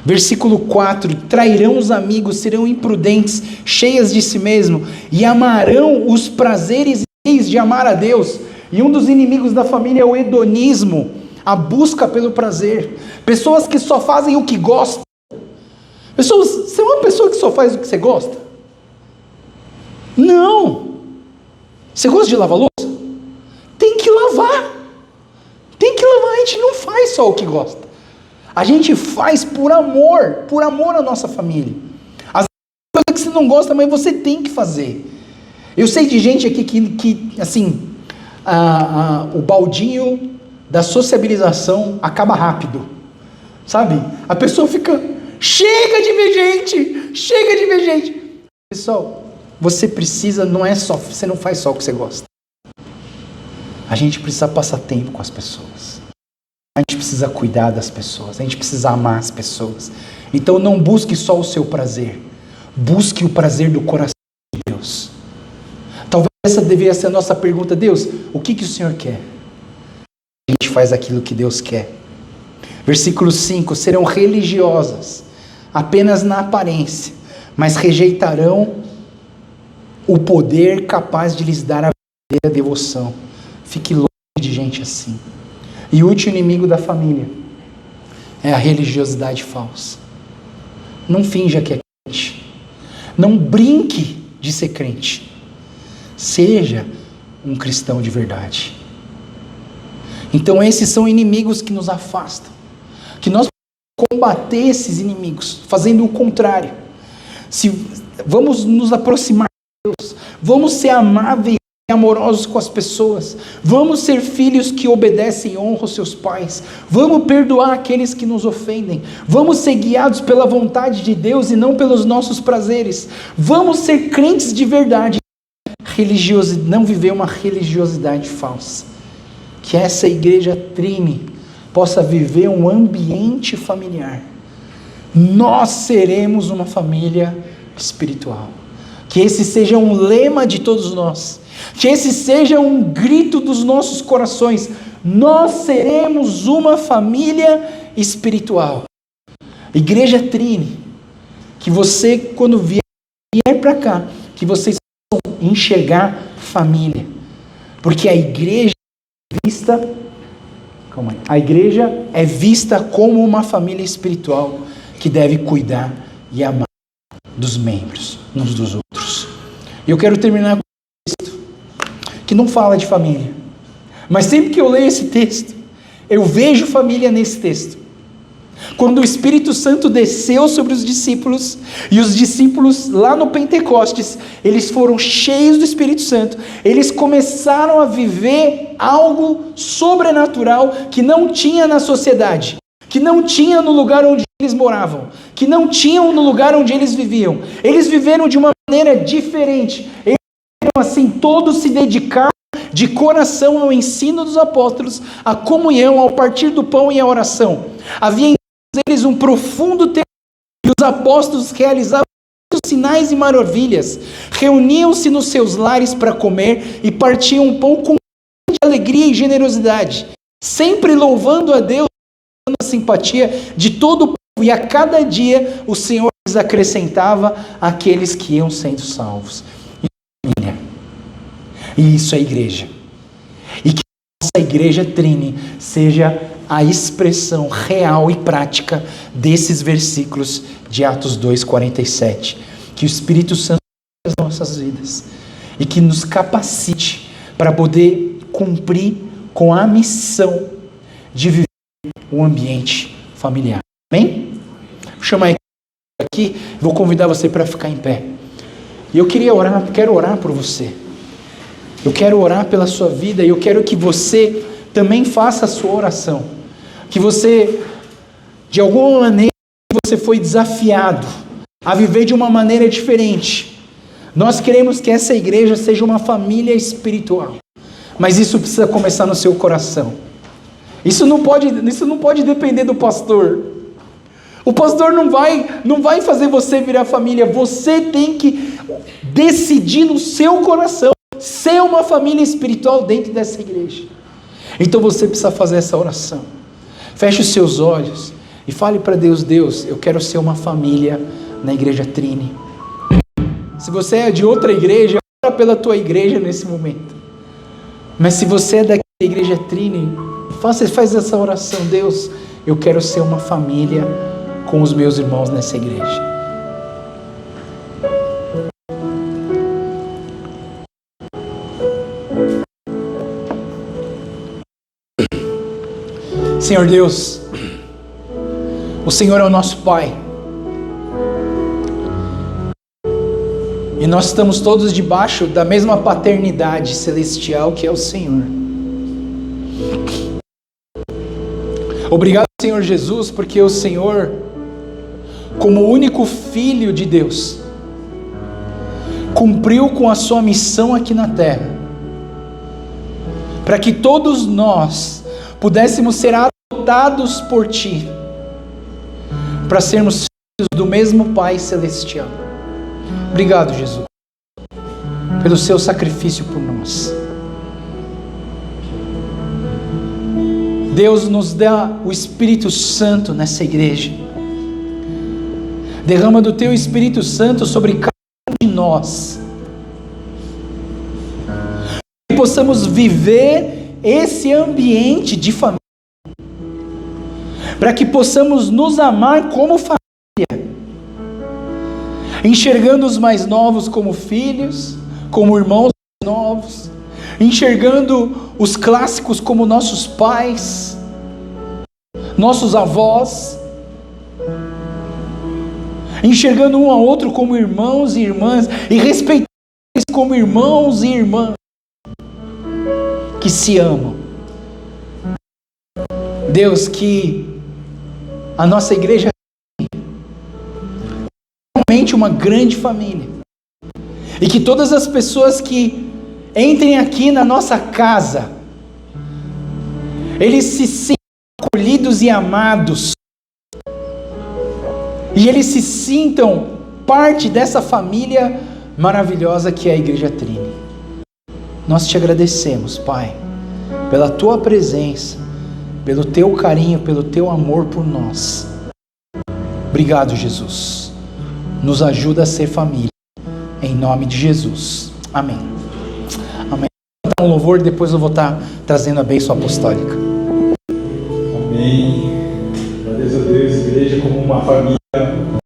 Versículo 4: trairão os amigos, serão imprudentes, cheias de si mesmo, e amarão os prazeres de amar a Deus. E um dos inimigos da família é o hedonismo, a busca pelo prazer. Pessoas que só fazem o que gostam. Você é uma pessoa que só faz o que você gosta? Não. Você gosta de lavar louça? Tem que lavar. A gente não faz só o que gosta. A gente faz por amor à nossa família. Às vezes que você não gosta, mas você tem que fazer. Eu sei de gente aqui que assim, o baldinho da sociabilização acaba rápido, sabe? A pessoa fica, chega de ver gente. Pessoal, você precisa, você não faz só o que você gosta. A gente precisa passar tempo com as pessoas. A gente precisa cuidar das pessoas. A gente precisa amar as pessoas. Então não busque só o seu prazer. Busque o prazer do coração de Deus. Talvez essa deveria ser a nossa pergunta. Deus, o que o Senhor quer? A gente faz aquilo que Deus quer. Versículo 5. Serão religiosas apenas na aparência, mas rejeitarão o poder capaz de lhes dar a verdadeira devoção. Fique longe de gente assim. E o último inimigo da família é a religiosidade falsa. Não finja que é crente. Não brinque de ser crente. Seja um cristão de verdade. Então esses são inimigos que nos afastam. Que nós combater esses inimigos, fazendo o contrário. Vamos nos aproximar de Deus. Vamos ser amáveis e amorosos com as pessoas. Vamos ser filhos que obedecem e honram seus pais. Vamos perdoar aqueles que nos ofendem. Vamos ser guiados pela vontade de Deus e não pelos nossos prazeres. Vamos ser crentes de verdade. Não viver uma religiosidade falsa. Que essa igreja Trine possa viver um ambiente familiar. Nós seremos uma família espiritual. Que esse seja um lema de todos nós. Que esse seja um grito dos nossos corações. Nós seremos uma família espiritual. Igreja Trine, que você, quando vier para cá, que vocês possam enxergar família. Porque a igreja é vista como uma família espiritual que deve cuidar e amar dos membros, uns dos outros. E eu quero terminar com um texto que não fala de família. Mas sempre que eu leio esse texto, eu vejo família nesse texto. Quando o Espírito Santo desceu sobre os discípulos, e os discípulos lá no Pentecostes, eles foram cheios do Espírito Santo, eles começaram a viver algo sobrenatural que não tinha na sociedade, que não tinha no lugar onde eles moravam, que não tinham no lugar onde eles viviam. Eles viveram de uma maneira diferente. Eles viveram assim, todos se dedicaram de coração ao ensino dos apóstolos, à comunhão, ao partir do pão e à oração. Havia em eles um profundo temor, e os apóstolos realizavam muitos sinais e maravilhas, reuniam-se nos seus lares para comer e partiam o pão com grande alegria e generosidade, sempre louvando a Deus, dando a simpatia de todo o povo, e a cada dia o Senhor lhes acrescentava aqueles que iam sendo salvos. E isso é igreja. E que essa igreja Trine seja a expressão real e prática desses versículos de Atos 2:47. Que o Espírito Santo as nossas vidas e que nos capacite para poder cumprir com a missão de viver um ambiente familiar. Amém? Vou chamar aqui, vou convidar você para ficar em pé. E eu quero orar por você. Eu quero orar pela sua vida e eu quero que você também faça a sua oração. Que você, de alguma maneira, você foi desafiado a viver de uma maneira diferente. Nós queremos que essa igreja seja uma família espiritual. Mas isso precisa começar no seu coração. Isso não pode depender do pastor. O pastor não vai fazer você virar família. Você tem que decidir no seu coração ser uma família espiritual dentro dessa igreja. Então você precisa fazer essa oração. Feche os seus olhos e fale para Deus: Deus, eu quero ser uma família na igreja Trine. Se você é de outra igreja, ora pela tua igreja nesse momento. Mas se você é da igreja Trine, faz essa oração: Deus, eu quero ser uma família com os meus irmãos nessa igreja. Senhor Deus, o Senhor é o nosso Pai. E nós estamos todos debaixo da mesma paternidade celestial que é o Senhor. Obrigado, Senhor Jesus, porque o Senhor, como o único Filho de Deus, cumpriu com a sua missão aqui na terra, para que todos nós pudéssemos ser adotados por Ti, para sermos filhos do mesmo Pai Celestial. Obrigado, Jesus, pelo seu sacrifício por nós. Deus nos dá o Espírito Santo nessa igreja. Derrama do Teu Espírito Santo sobre cada um de nós, que possamos viver esse ambiente de família, para que possamos nos amar como família, enxergando os mais novos como filhos, como irmãos novos, enxergando os clássicos como nossos pais, nossos avós, enxergando um ao outro como irmãos e irmãs, e respeitando eles como irmãos e irmãs que se amam. Deus, que a nossa igreja realmente uma grande família, e que todas as pessoas que entrem aqui na nossa casa, eles se sintam acolhidos e amados, e eles se sintam parte dessa família maravilhosa que é a Igreja Trini. Nós te agradecemos, Pai, pela Tua presença, pelo Teu carinho, pelo Teu amor por nós. Obrigado, Jesus. Nos ajuda a ser família, em nome de Jesus. Amém. Amém. Então, louvor, depois eu vou estar trazendo a bênção apostólica. Amém. Agradeço a Deus, igreja como uma família.